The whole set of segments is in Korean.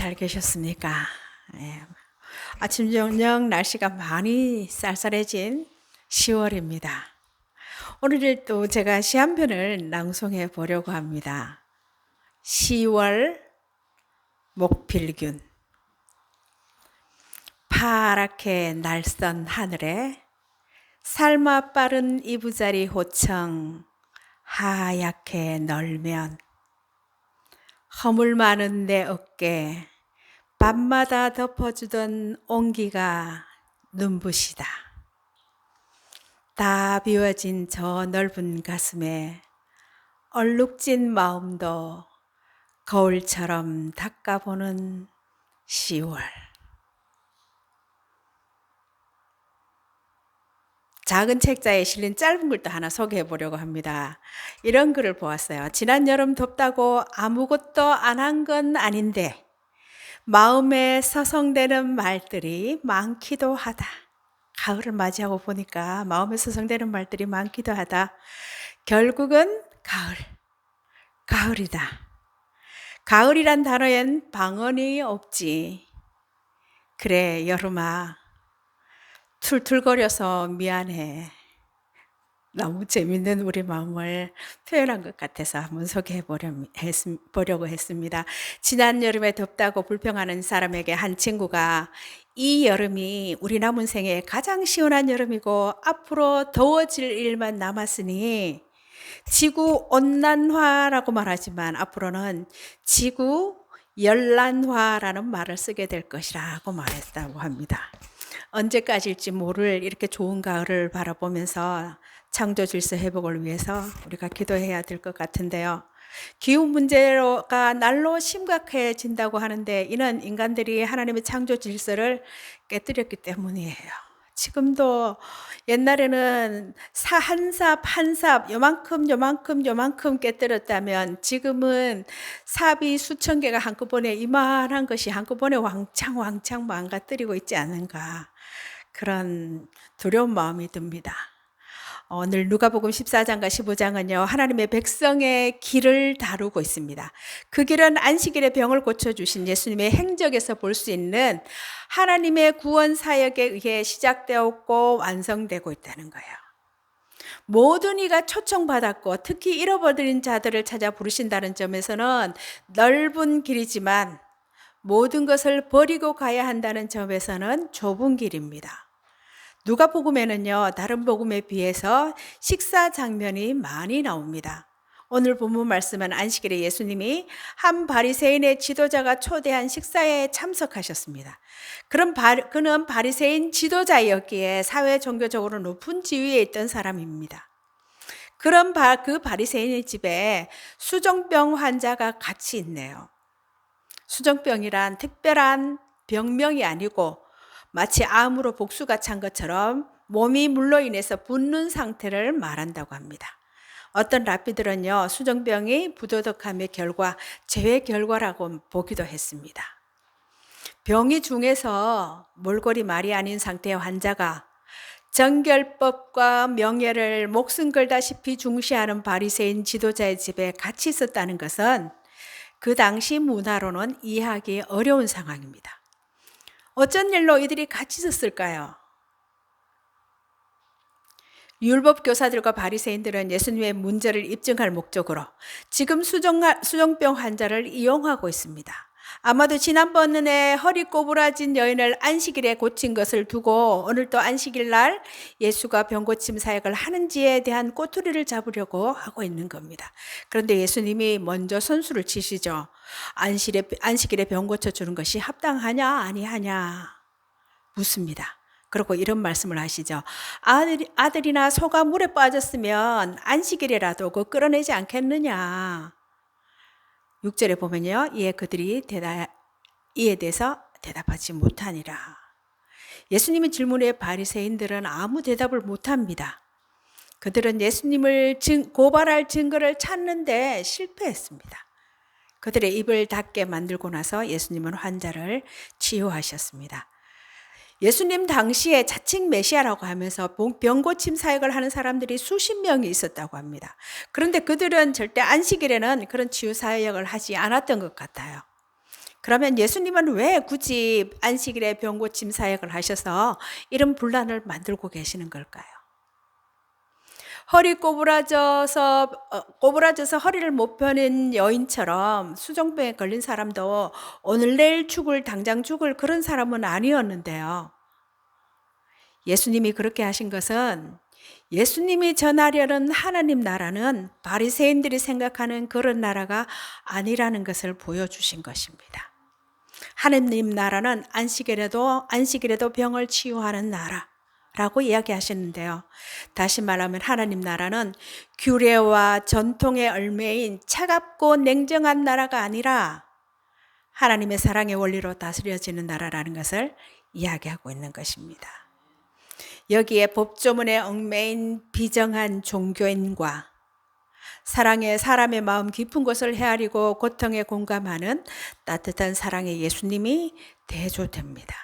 잘 계셨습니까? 예. 아침 저녁 날씨가 많이 쌀쌀해진 10월입니다. 오늘 또 제가 시 한 편을 낭송해 보려고 합니다. 10월 목필균. 파랗게 날선 하늘에 삶아 빠른 이부자리 호청 하얗게 널면 허물 많은 내 어깨 밤마다 덮어주던 온기가 눈부시다. 다 비워진 저 넓은 가슴에 얼룩진 마음도 거울처럼 닦아보는 10월. 작은 책자에 실린 짧은 글도 하나 소개해 보려고 합니다. 이런 글을 보았어요. 지난 여름 덥다고 아무것도 안 한 건 아닌데 마음에 서성대는 말들이 많기도 하다. 가을을 맞이하고 보니까 마음에 서성대는 말들이 많기도 하다. 결국은 가을이다. 가을이란 단어엔 방언이 없지. 그래, 여름아. 툴툴거려서 미안해. 너무 재밌는 우리 마음을 표현한 것 같아서 한번 소개해 보려고 했습니다. 지난 여름에 덥다고 불평하는 사람에게 한 친구가 이 여름이 우리 남은 생에 가장 시원한 여름이고 앞으로 더워질 일만 남았으니 지구 온난화라고 말하지만 앞으로는 지구 열난화라는 말을 쓰게 될 것이라고 말했다고 합니다. 언제까지일지 모를 이렇게 좋은 가을을 바라보면서 창조 질서 회복을 위해서 우리가 기도해야 될 것 같은데요. 기후 문제가 날로 심각해진다고 하는데 이는 인간들이 하나님의 창조 질서를 깨뜨렸기 때문이에요. 지금도 옛날에는 한 삽 요만큼 깨뜨렸다면 지금은 삽이 수천 개가 한꺼번에 이만한 것이 한꺼번에 왕창 망가뜨리고 있지 않은가, 그런 두려운 마음이 듭니다. 오늘 누가복음 14장과 15장은요, 하나님의 백성의 길을 다루고 있습니다. 그 길은 안식일에 병을 고쳐주신 예수님의 행적에서 볼 수 있는 하나님의 구원 사역에 의해 시작되었고 완성되고 있다는 거예요. 모든 이가 초청받았고 특히 잃어버린 자들을 찾아 부르신다는 점에서는 넓은 길이지만 모든 것을 버리고 가야 한다는 점에서는 좁은 길입니다. 누가복음에는요, 다른 복음에 비해서 식사 장면이 많이 나옵니다. 오늘 본문 말씀은 안식일에 예수님이 한 바리새인의 지도자가 초대한 식사에 참석하셨습니다. 그는 바리새인 지도자였기에 사회 종교적으로 높은 지위에 있던 사람입니다. 그 바리새인의 집에 수종병 환자가 같이 있네요. 수종병이란 특별한 병명이 아니고 마치 암으로 복수가 찬 것처럼 몸이 물로 인해서 붓는 상태를 말한다고 합니다. 어떤 랍비들은요, 수종병이 부도덕함의 결과, 재해 결과라고 보기도 했습니다. 병이 중해서 몰골이 말이 아닌 상태의 환자가 정결법과 명예를 목숨 걸다시피 중시하는 바리새인 지도자의 집에 같이 있었다는 것은 그 당시 문화로는 이해하기 어려운 상황입니다. 어쩐 일로 이들이 같이 있었을까요? 율법 교사들과 바리새인들은 예수님의 문제를 입증할 목적으로 지금 수종병 환자를 이용하고 있습니다. 아마도 지난번에 허리 꼬부라진 여인을 안식일에 고친 것을 두고 오늘 또 안식일 날 예수가 병고침 사역을 하는지에 대한 꼬투리를 잡으려고 하고 있는 겁니다. 그런데 예수님이 먼저 선수를 치시죠. 안식일에 병 고쳐주는 것이 합당하냐 아니하냐 묻습니다. 그리고 이런 말씀을 하시죠. 아들이나 소가 물에 빠졌으면 안식일이라도 그거 끌어내지 않겠느냐. 6절에 보면요, 이에 대해서 대답하지 못하니라. 예수님의 질문에 바리새인들은 아무 대답을 못합니다. 그들은 예수님을 고발할 증거를 찾는데 실패했습니다. 그들의 입을 닫게 만들고 나서 예수님은 환자를 치유하셨습니다. 예수님 당시에 자칭 메시아라고 하면서 병고침 사역을 하는 사람들이 수십 명이 있었다고 합니다. 그런데 그들은 절대 안식일에는 그런 치유 사역을 하지 않았던 것 같아요. 그러면 예수님은 왜 굳이 안식일에 병 고침 사역을 하셔서 이런 분란을 만들고 계시는 걸까요? 허리 꼬부라져서 허리를 못 펴는 여인처럼 수종병에 걸린 사람도 오늘 내일 당장 죽을 그런 사람은 아니었는데요. 예수님이 그렇게 하신 것은 예수님이 전하려는 하나님 나라는 바리새인들이 생각하는 그런 나라가 아니라는 것을 보여주신 것입니다. 하나님 나라는 안식일에도 병을 치유하는 나라라고 이야기하셨는데요. 다시 말하면 하나님 나라는 규례와 전통의 얽매인 차갑고 냉정한 나라가 아니라 하나님의 사랑의 원리로 다스려지는 나라라는 것을 이야기하고 있는 것입니다. 여기에 법조문에 얽매인 비정한 종교인과 사람의 마음 깊은 곳을 헤아리고 고통에 공감하는 따뜻한 사랑의 예수님이 대조됩니다.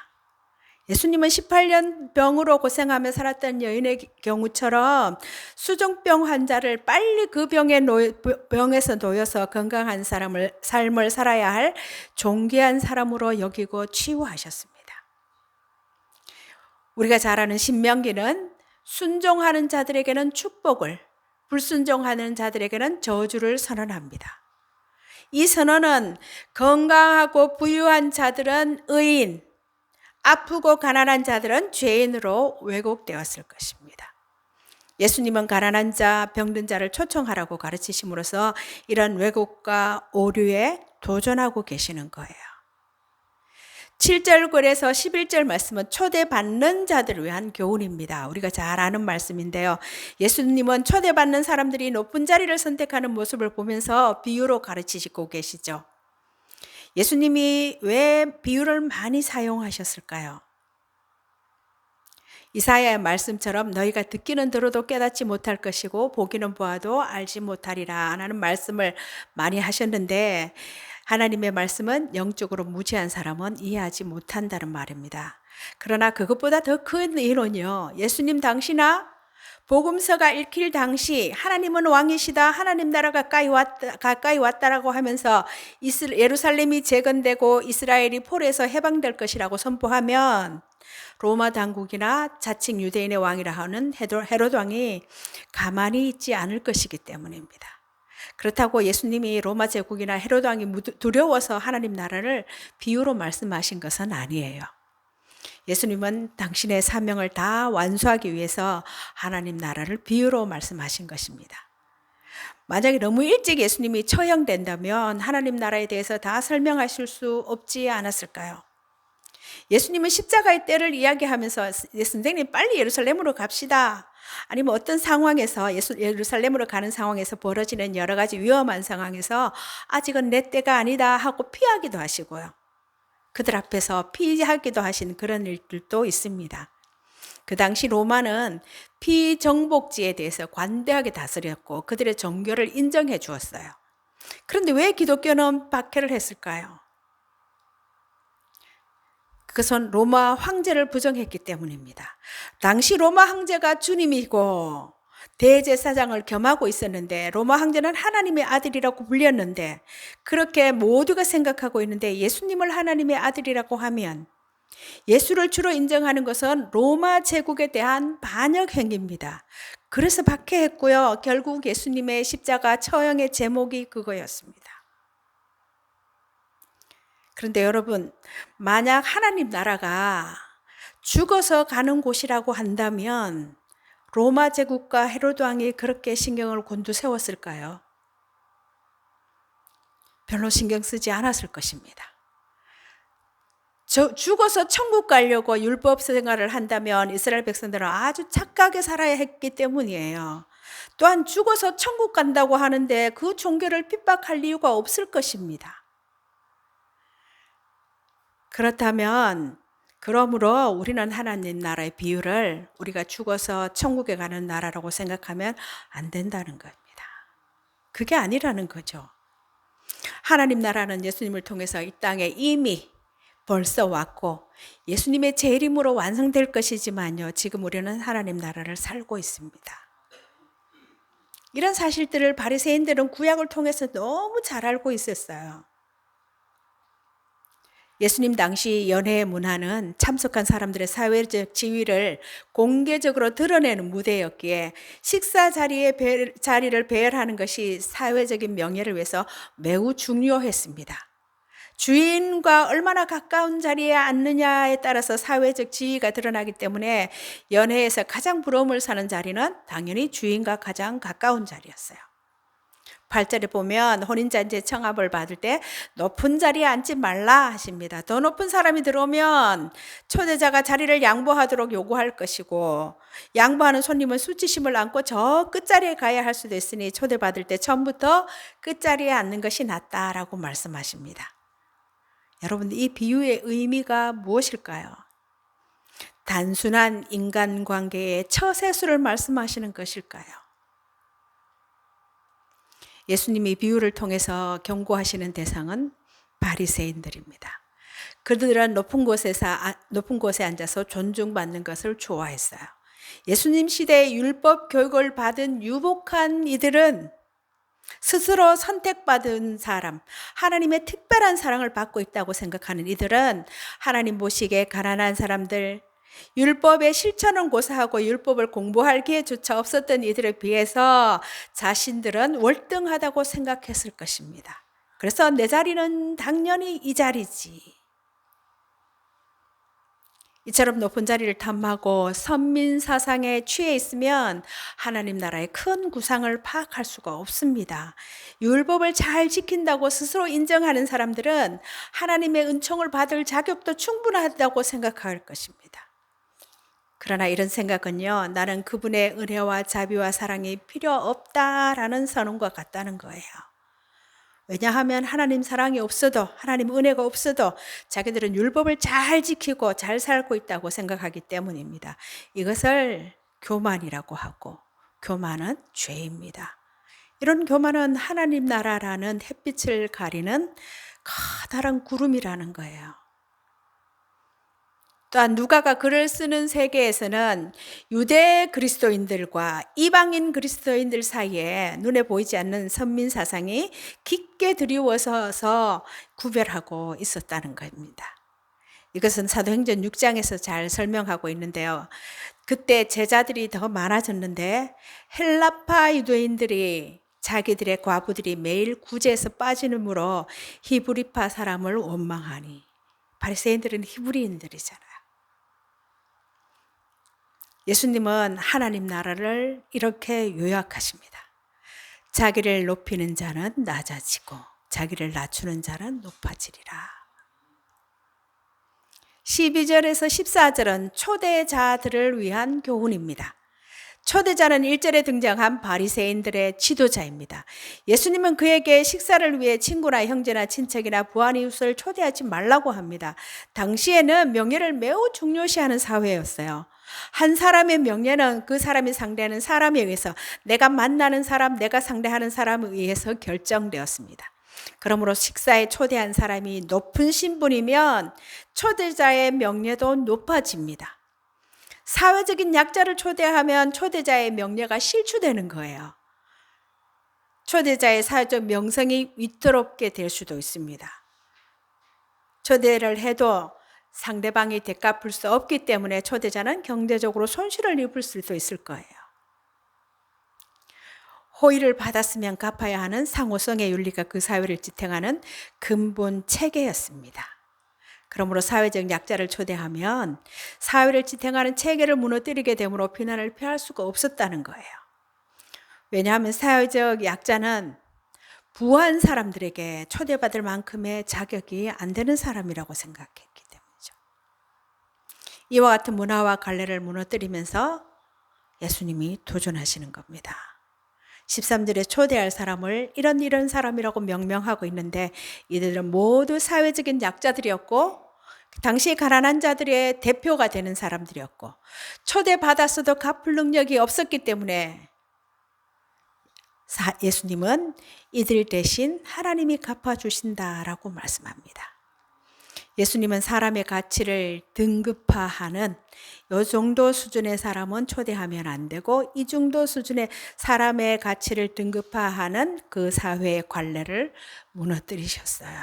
예수님은 18년 병으로 고생하며 살았던 여인의 경우처럼 수종병 환자를 빨리 그 병에서 놓여서 건강한 삶을 살아야 할 존귀한 사람으로 여기고 치유하셨습니다. 우리가 잘 아는 신명기는 순종하는 자들에게는 축복을, 불순종하는 자들에게는 저주를 선언합니다. 이 선언은 건강하고 부유한 자들은 의인, 아프고 가난한 자들은 죄인으로 왜곡되었을 것입니다. 예수님은 가난한 자, 병든 자를 초청하라고 가르치심으로써 이런 왜곡과 오류에 도전하고 계시는 거예요. 7절 글에서 11절 말씀은 초대받는 자들을 위한 교훈입니다. 우리가 잘 아는 말씀인데요. 예수님은 초대받는 사람들이 높은 자리를 선택하는 모습을 보면서 비유로 가르치시고 계시죠. 예수님이 왜 비유를 많이 사용하셨을까요? 이사야의 말씀처럼 너희가 듣기는 들어도 깨닫지 못할 것이고 보기는 보아도 알지 못하리라 라는 말씀을 많이 하셨는데, 하나님의 말씀은 영적으로 무지한 사람은 이해하지 못한다는 말입니다. 그러나 그것보다 더 큰 이론이요, 예수님 당시나 복음서가 읽힐 당시 하나님은 왕이시다, 하나님 나라 가까이 왔다라고 하면서 예루살렘이 재건되고 이스라엘이 포로에서 해방될 것이라고 선포하면 로마 당국이나 자칭 유대인의 왕이라 하는 헤롯 왕이 가만히 있지 않을 것이기 때문입니다. 그렇다고 예수님이 로마 제국이나 헤롯 왕이 두려워서 하나님 나라를 비유로 말씀하신 것은 아니에요. 예수님은 당신의 사명을 다 완수하기 위해서 하나님 나라를 비유로 말씀하신 것입니다. 만약에 너무 일찍 예수님이 처형된다면 하나님 나라에 대해서 다 설명하실 수 없지 않았을까요? 예수님은 십자가의 때를 이야기하면서 선생님 빨리 예루살렘으로 갑시다, 아니면 어떤 상황에서 예루살렘으로 가는 상황에서 벌어지는 여러 가지 위험한 상황에서 아직은 내 때가 아니다 하고 피하기도 하시고요, 그들 앞에서 피하기도 하신 그런 일들도 있습니다. 그 당시 로마는 피정복지에 대해서 관대하게 다스렸고 그들의 종교를 인정해 주었어요. 그런데 왜 기독교는 박해를 했을까요? 그것은 로마 황제를 부정했기 때문입니다. 당시 로마 황제가 주님이고 대제사장을 겸하고 있었는데, 로마 황제는 하나님의 아들이라고 불렸는데, 그렇게 모두가 생각하고 있는데 예수님을 하나님의 아들이라고 하면 예수를 주로 인정하는 것은 로마 제국에 대한 반역 행위입니다. 그래서 박해했고요, 결국 예수님의 십자가 처형의 제목이 그거였습니다. 그런데 여러분, 만약 하나님 나라가 죽어서 가는 곳이라고 한다면 로마 제국과 헤롯 왕이 그렇게 신경을 곤두세웠을까요? 별로 신경 쓰지 않았을 것입니다. 죽어서 천국 가려고 율법 생활을 한다면 이스라엘 백성들은 아주 착하게 살아야 했기 때문이에요. 또한 죽어서 천국 간다고 하는데 그 종교를 핍박할 이유가 없을 것입니다. 그러므로 우리는 하나님 나라의 비유를 우리가 죽어서 천국에 가는 나라라고 생각하면 안 된다는 겁니다. 그게 아니라는 거죠. 하나님 나라는 예수님을 통해서 이 땅에 이미 벌써 왔고 예수님의 재림으로 완성될 것이지만요, 지금 우리는 하나님 나라를 살고 있습니다. 이런 사실들을 바리새인들은 구약을 통해서 너무 잘 알고 있었어요. 예수님 당시 연회 문화는 참석한 사람들의 사회적 지위를 공개적으로 드러내는 무대였기에 식사 자리를 배열하는 것이 사회적인 명예를 위해서 매우 중요했습니다. 주인과 얼마나 가까운 자리에 앉느냐에 따라서 사회적 지위가 드러나기 때문에 연회에서 가장 부러움을 사는 자리는 당연히 주인과 가장 가까운 자리였어요. 8절에 보면 혼인잔치 청합을 받을 때 높은 자리에 앉지 말라 하십니다. 더 높은 사람이 들어오면 초대자가 자리를 양보하도록 요구할 것이고, 양보하는 손님은 수치심을 안고 저 끝자리에 가야 할 수도 있으니 초대받을 때 처음부터 끝자리에 앉는 것이 낫다라고 말씀하십니다. 여러분, 이 비유의 의미가 무엇일까요? 단순한 인간관계의 처세술을 말씀하시는 것일까요? 예수님이 비유를 통해서 경고하시는 대상은 바리새인들입니다. 그들은 높은 곳에 앉아서 존중받는 것을 좋아했어요. 예수님 시대의 율법 교육을 받은 유복한 이들은 스스로 선택받은 사람, 하나님의 특별한 사랑을 받고 있다고 생각하는 이들은 하나님 보시기에 가난한 사람들, 율법의 실천은 고사하고 율법을 공부할 기회조차 없었던 이들에 비해서 자신들은 월등하다고 생각했을 것입니다. 그래서 내 자리는 당연히 이 자리지. 이처럼 높은 자리를 탐하고 선민 사상에 취해 있으면 하나님 나라의 큰 구상을 파악할 수가 없습니다. 율법을 잘 지킨다고 스스로 인정하는 사람들은 하나님의 은총을 받을 자격도 충분하다고 생각할 것입니다. 그러나 이런 생각은요, 나는 그분의 은혜와 자비와 사랑이 필요 없다라는 선언과 같다는 거예요. 왜냐하면 하나님 사랑이 없어도, 하나님 은혜가 없어도 자기들은 율법을 잘 지키고 잘 살고 있다고 생각하기 때문입니다. 이것을 교만이라고 하고, 교만은 죄입니다. 이런 교만은 하나님 나라라는 햇빛을 가리는 커다란 구름이라는 거예요. 또한 누가가 글을 쓰는 세계에서는 유대 그리스도인들과 이방인 그리스도인들 사이에 눈에 보이지 않는 선민 사상이 깊게 드리워서 구별하고 있었다는 겁니다. 이것은 사도행전 6장에서 잘 설명하고 있는데요. 그때 제자들이 더 많아졌는데 헬라파 유대인들이 자기들의 과부들이 매일 구제에서 빠지므로 히브리파 사람을 원망하니, 바리새인들은 히브리인들이잖아요. 예수님은 하나님 나라를 이렇게 요약하십니다. 자기를 높이는 자는 낮아지고 자기를 낮추는 자는 높아지리라. 12절에서 14절은 초대자들을 위한 교훈입니다. 초대자는 1절에 등장한 바리새인들의 지도자입니다. 예수님은 그에게 식사를 위해 친구나 형제나 친척이나 부한 이웃을 초대하지 말라고 합니다. 당시에는 명예를 매우 중요시하는 사회였어요. 한 사람의 명예는 그 사람이 상대하는 사람에 의해서, 내가 만나는 사람, 내가 상대하는 사람에 의해서 결정되었습니다. 그러므로 식사에 초대한 사람이 높은 신분이면 초대자의 명예도 높아집니다. 사회적인 약자를 초대하면 초대자의 명예가 실추되는 거예요. 초대자의 사회적 명성이 위태롭게 될 수도 있습니다. 초대를 해도 상대방이 되갚을 수 없기 때문에 초대자는 경제적으로 손실을 입을 수도 있을 거예요. 호의를 받았으면 갚아야 하는 상호성의 윤리가 그 사회를 지탱하는 근본 체계였습니다. 그러므로 사회적 약자를 초대하면 사회를 지탱하는 체계를 무너뜨리게 되므로 비난을 피할 수가 없었다는 거예요. 왜냐하면 사회적 약자는 부한 사람들에게 초대받을 만큼의 자격이 안 되는 사람이라고 생각했기 때문이죠. 이와 같은 문화와 관례를 무너뜨리면서 예수님이 도전하시는 겁니다. 13절에 초대할 사람을 이런 사람이라고 명명하고 있는데, 이들은 모두 사회적인 약자들이었고 당시 가난한 자들의 대표가 되는 사람들이었고 초대받았어도 갚을 능력이 없었기 때문에 예수님은 이들 대신 하나님이 갚아주신다라고 말씀합니다. 예수님은 사람의 가치를 등급화하는 이 정도 수준의 사람은 초대하면 안 되고, 이 정도 수준의 사람의 가치를 등급화하는 그 사회의 관례를 무너뜨리셨어요.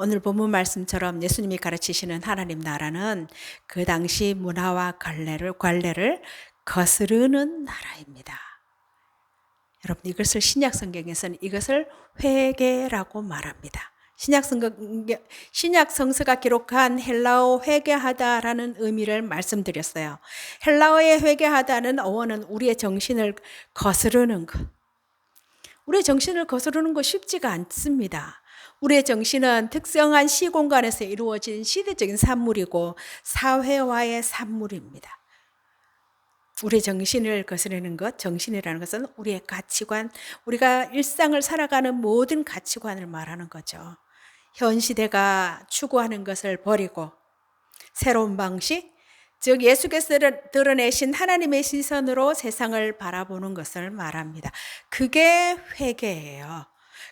오늘 본문 말씀처럼 예수님이 가르치시는 하나님 나라는 그 당시 문화와 관례를 거스르는 나라입니다. 여러분, 이것을 신약 성경에서는 이것을 회개라고 말합니다. 신약 성서가 기록한 헬라어 회개하다라는 의미를 말씀드렸어요. 헬라어의 회개하다는 어원은 우리의 정신을 거스르는 것. 우리의 정신을 거스르는 거 쉽지가 않습니다. 우리의 정신은 특정한 시공간에서 이루어진 시대적인 산물이고 사회화의 산물입니다. 우리의 정신을 거스르는 것, 정신이라는 것은 우리의 가치관, 우리가 일상을 살아가는 모든 가치관을 말하는 거죠. 현 시대가 추구하는 것을 버리고 새로운 방식, 즉 예수께서 드러내신 하나님의 시선으로 세상을 바라보는 것을 말합니다. 그게 회개예요.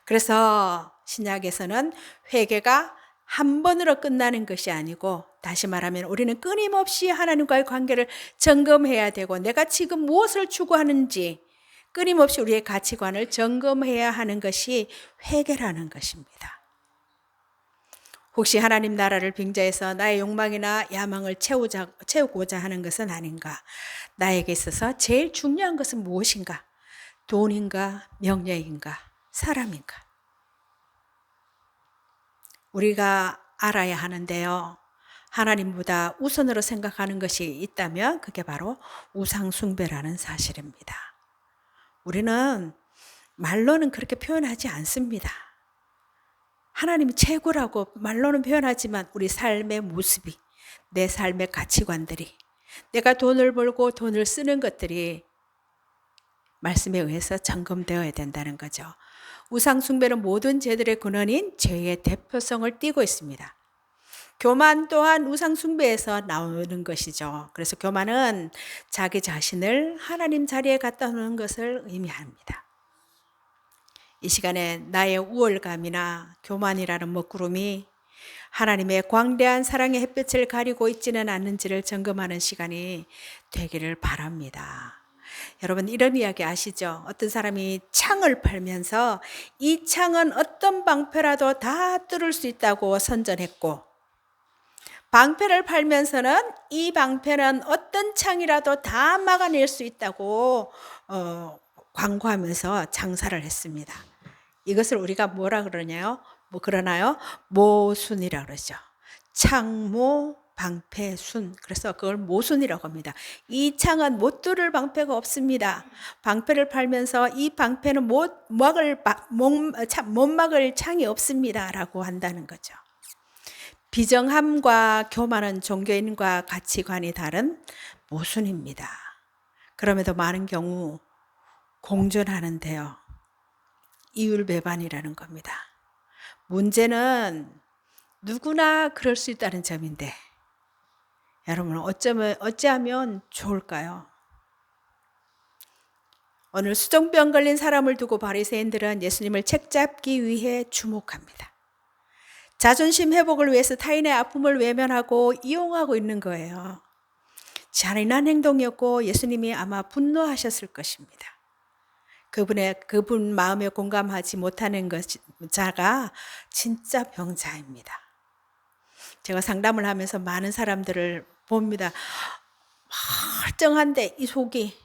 그래서 신약에서는 회개가 한 번으로 끝나는 것이 아니고, 다시 말하면 우리는 끊임없이 하나님과의 관계를 점검해야 되고, 내가 지금 무엇을 추구하는지 끊임없이 우리의 가치관을 점검해야 하는 것이 회개라는 것입니다. 혹시 하나님 나라를 빙자해서 나의 욕망이나 야망을 채우고자 하는 것은 아닌가? 나에게 있어서 제일 중요한 것은 무엇인가? 돈인가? 명예인가? 사람인가? 우리가 알아야 하는데요. 하나님보다 우선으로 생각하는 것이 있다면 그게 바로 우상숭배라는 사실입니다. 우리는 말로는 그렇게 표현하지 않습니다. 하나님이 최고라고 말로는 표현하지만 우리 삶의 모습이, 내 삶의 가치관들이, 내가 돈을 벌고 돈을 쓰는 것들이 말씀에 의해서 점검되어야 된다는 거죠. 우상숭배는 모든 죄들의 근원인 죄의 대표성을 띠고 있습니다. 교만 또한 우상숭배에서 나오는 것이죠. 그래서 교만은 자기 자신을 하나님 자리에 갖다 놓는 것을 의미합니다. 이 시간에 나의 우월감이나 교만이라는 먹구름이 하나님의 광대한 사랑의 햇볕을 가리고 있지는 않는지를 점검하는 시간이 되기를 바랍니다. 여러분, 이런 이야기 아시죠? 어떤 사람이 창을 팔면서 이 창은 어떤 방패라도 다 뚫을 수 있다고 선전했고, 방패를 팔면서는 이 방패는 어떤 창이라도 다 막아낼 수 있다고 광고하면서 장사를 했습니다. 이것을 우리가 뭐라 그러나요? 모순이라 그러죠. 창모 방패순. 그래서 그걸 모순이라고 합니다. 이 창은 못 뚫을 방패가 없습니다. 방패를 팔면서 이 방패는 못 막을 창이 없습니다. 라고 한다는 거죠. 비정함과 교만은 종교인과 가치관이 다른 모순입니다. 그럼에도 많은 경우 공존하는데요. 이율배반이라는 겁니다. 문제는 누구나 그럴 수 있다는 점인데, 여러분 어찌하면 좋을까요? 오늘 수종병 걸린 사람을 두고 바리새인들은 예수님을 책잡기 위해 주목합니다. 자존심 회복을 위해서 타인의 아픔을 외면하고 이용하고 있는 거예요. 잔인한 행동이었고 예수님이 아마 분노하셨을 것입니다. 그분 마음에 공감하지 못하는 자가 진짜 병자입니다. 제가 상담을 하면서 많은 사람들을 봅니다. 멀쩡한데 이 속이,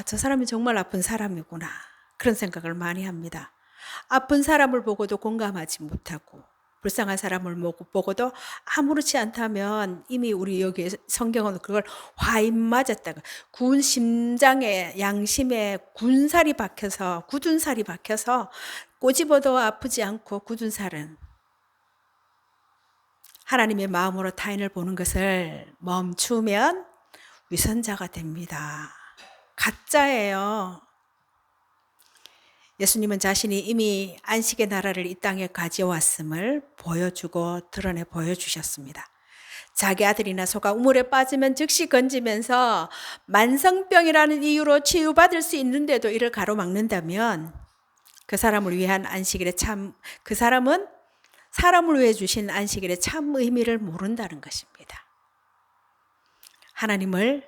저 사람이 정말 아픈 사람이구나, 그런 생각을 많이 합니다. 아픈 사람을 보고도 공감하지 못하고, 불쌍한 사람을 보고도 아무렇지 않다면 이미 우리 여기 성경은 그걸 화인 맞았다가, 군 심장에 양심에 굳은 살이 박혀서 꼬집어도 아프지 않고 굳은 살은 하나님의 마음으로 타인을 보는 것을 멈추면 위선자가 됩니다. 가짜예요. 예수님은 자신이 이미 안식의 나라를 이 땅에 가져왔음을 보여주고 드러내 보여주셨습니다. 자기 아들이나 소가 우물에 빠지면 즉시 건지면서 만성병이라는 이유로 치유받을 수 있는데도 이를 가로막는다면 그 사람을 위한 안식일의 그 사람은 사람을 위해 주신 안식일의 참 의미를 모른다는 것입니다. 하나님을,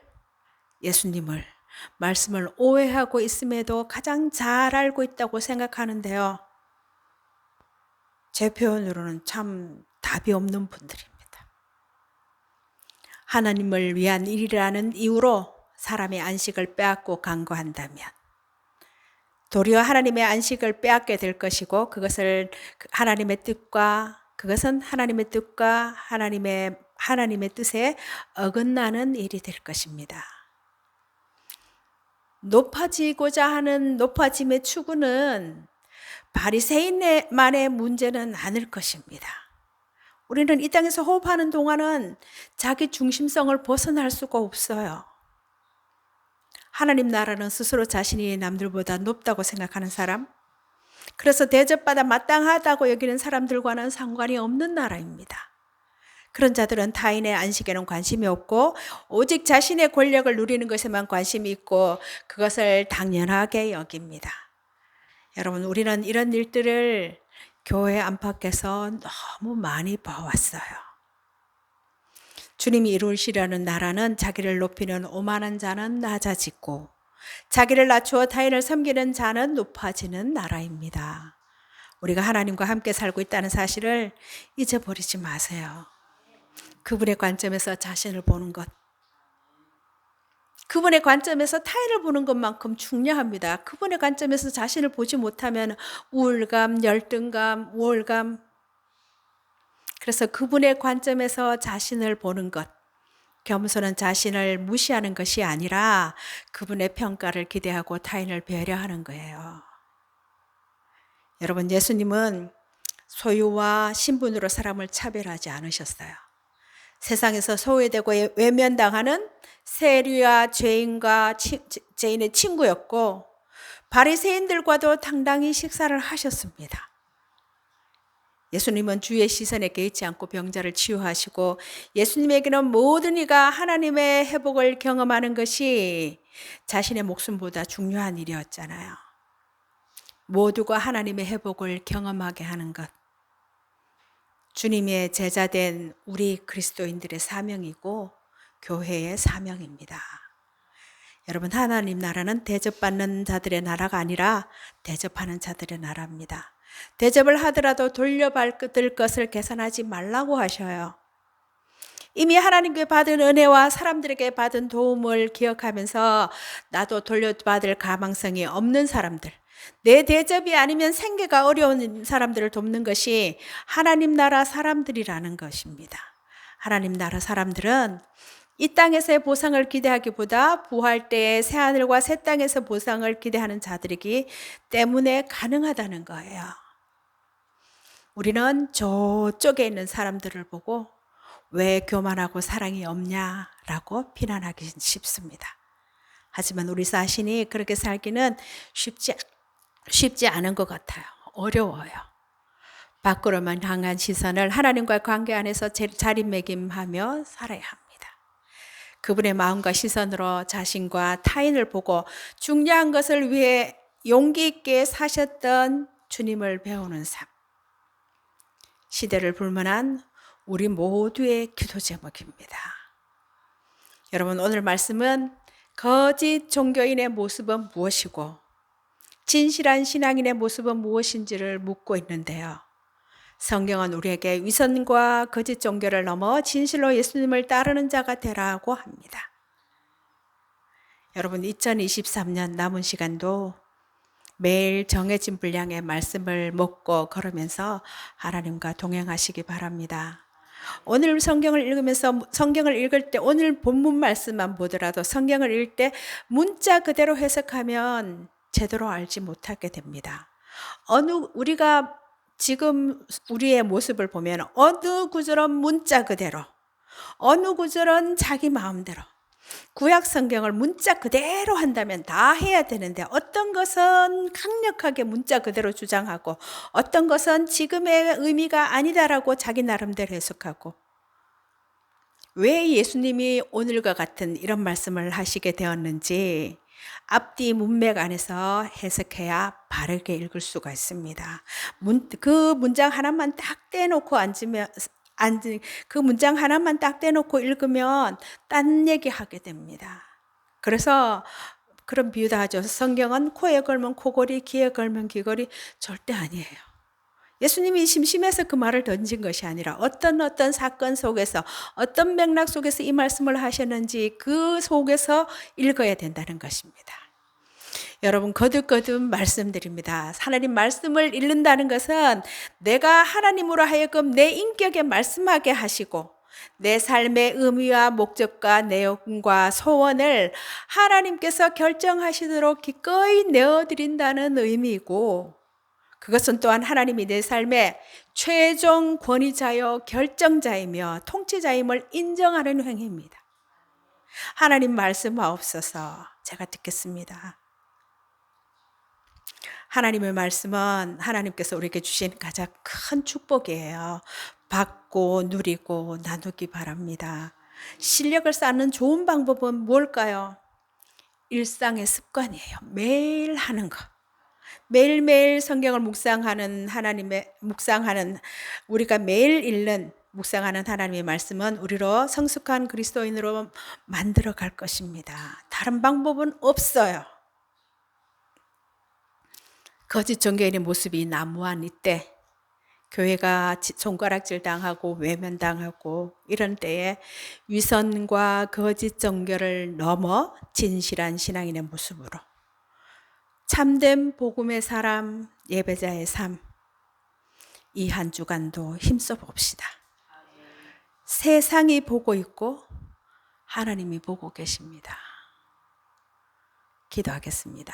예수님을, 말씀을 오해하고 있음에도 가장 잘 알고 있다고 생각하는데요. 제 표현으로는 참 답이 없는 분들입니다. 하나님을 위한 일이라는 이유로 사람의 안식을 빼앗고 강구한다면 도리어 하나님의 안식을 빼앗게 될 것이고 그것은 하나님의 뜻과 하나님의 뜻에 어긋나는 일이 될 것입니다. 높아지고자 하는 높아짐의 추구는 바리새인만의 문제는 아닐 것입니다. 우리는 이 땅에서 호흡하는 동안은 자기 중심성을 벗어날 수가 없어요. 하나님 나라는 스스로 자신이 남들보다 높다고 생각하는 사람, 그래서 대접받아 마땅하다고 여기는 사람들과는 상관이 없는 나라입니다. 그런 자들은 타인의 안식에는 관심이 없고 오직 자신의 권력을 누리는 것에만 관심이 있고 그것을 당연하게 여깁니다. 여러분, 우리는 이런 일들을 교회 안팎에서 너무 많이 봐왔어요. 주님이 이루시려는 나라는 자기를 높이는 오만한 자는 낮아지고 자기를 낮추어 타인을 섬기는 자는 높아지는 나라입니다. 우리가 하나님과 함께 살고 있다는 사실을 잊어버리지 마세요. 그분의 관점에서 자신을 보는 것, 그분의 관점에서 타인을 보는 것만큼 중요합니다. 그분의 관점에서 자신을 보지 못하면 우울감, 열등감, 우월감, 그래서 그분의 관점에서 자신을 보는 것, 겸손은 자신을 무시하는 것이 아니라 그분의 평가를 기대하고 타인을 배려하는 거예요. 여러분, 예수님은 소유와 신분으로 사람을 차별하지 않으셨어요. 세상에서 소외되고 외면당하는 세리와 죄인의 친구였고 바리새인들과도 당당히 식사를 하셨습니다. 예수님은 주의 시선에 개의치 않고 병자를 치유하시고 예수님에게는 모든 이가 하나님의 회복을 경험하는 것이 자신의 목숨보다 중요한 일이었잖아요. 모두가 하나님의 회복을 경험하게 하는 것, 주님의 제자된 우리 그리스도인들의 사명이고 교회의 사명입니다. 여러분, 하나님 나라는 대접받는 자들의 나라가 아니라 대접하는 자들의 나라입니다. 대접을 하더라도 돌려받을 것을 계산하지 말라고 하셔요. 이미 하나님께 받은 은혜와 사람들에게 받은 도움을 기억하면서 나도 돌려받을 가망성이 없는 사람들, 내 대접이 아니면 생계가 어려운 사람들을 돕는 것이 하나님 나라 사람들이라는 것입니다. 하나님 나라 사람들은 이 땅에서의 보상을 기대하기보다 부활 때의 새하늘과 새 땅에서 보상을 기대하는 자들이기 때문에 가능하다는 거예요. 우리는 저쪽에 있는 사람들을 보고 왜 교만하고 사랑이 없냐라고 비난하기 쉽습니다. 하지만 우리 자신이 그렇게 살기는 쉽지 않은 것 같아요. 어려워요. 밖으로만 향한 시선을 하나님과의 관계 안에서 자리매김하며 살아야 합니다. 그분의 마음과 시선으로 자신과 타인을 보고 중요한 것을 위해 용기 있게 사셨던 주님을 배우는 삶. 시대를 불문한 우리 모두의 기도 제목입니다. 여러분, 오늘 말씀은 거짓 종교인의 모습은 무엇이고 진실한 신앙인의 모습은 무엇인지를 묻고 있는데요. 성경은 우리에게 위선과 거짓 종교를 넘어 진실로 예수님을 따르는 자가 되라고 합니다. 여러분, 2023년 남은 시간도 매일 정해진 분량의 말씀을 먹고 걸으면서 하나님과 동행하시기 바랍니다. 오늘 성경을 읽으면서 성경을 읽을 때 오늘 본문 말씀만 보더라도 성경을 읽을 때 문자 그대로 해석하면 제대로 알지 못하게 됩니다. 우리가 지금 우리의 모습을 보면 어느 구절은 문자 그대로, 어느 구절은 자기 마음대로, 구약 성경을 문자 그대로 한다면 다 해야 되는데 어떤 것은 강력하게 문자 그대로 주장하고 어떤 것은 지금의 의미가 아니다라고 자기 나름대로 해석하고, 왜 예수님이 오늘과 같은 이런 말씀을 하시게 되었는지 앞뒤 문맥 안에서 해석해야 바르게 읽을 수가 있습니다. 그 문장 하나만 딱 떼놓고 그 문장 하나만 딱 떼놓고 읽으면 딴 얘기 하게 됩니다. 그래서 그런 비유도 하죠. 성경은 코에 걸면 코걸이, 귀에 걸면 귀걸이 절대 아니에요. 예수님이 심심해서 그 말을 던진 것이 아니라 어떤 사건 속에서 어떤 맥락 속에서 이 말씀을 하셨는지 그 속에서 읽어야 된다는 것입니다. 여러분 거듭거듭 말씀드립니다. 하나님 말씀을 읽는다는 것은 내가 하나님으로 하여금 내 인격에 말씀하게 하시고 내 삶의 의미와 목적과 내용과 소원을 하나님께서 결정하시도록 기꺼이 내어드린다는 의미이고, 그것은 또한 하나님이 내 삶의 최종 권위자요 결정자이며 통치자임을 인정하는 행위입니다. 하나님 말씀하옵소서. 제가 듣겠습니다. 하나님의 말씀은 하나님께서 우리에게 주신 가장 큰 축복이에요. 받고 누리고 나누기 바랍니다. 실력을 쌓는 좋은 방법은 뭘까요? 일상의 습관이에요. 매일 하는 것. 매일매일 성경을 묵상하는 우리가 매일 읽는 묵상하는 하나님의 말씀은 우리로 성숙한 그리스도인으로 만들어 갈 것입니다. 다른 방법은 없어요. 거짓 종교인의 모습이 난무한 이때, 교회가 손가락질 당하고 외면당하고 이런 때에 위선과 거짓 종교를 넘어 진실한 신앙인의 모습으로 참된 복음의 사람, 예배자의 삶, 이 한 주간도 힘써 봅시다. 세상이 보고 있고 하나님이 보고 계십니다. 기도하겠습니다.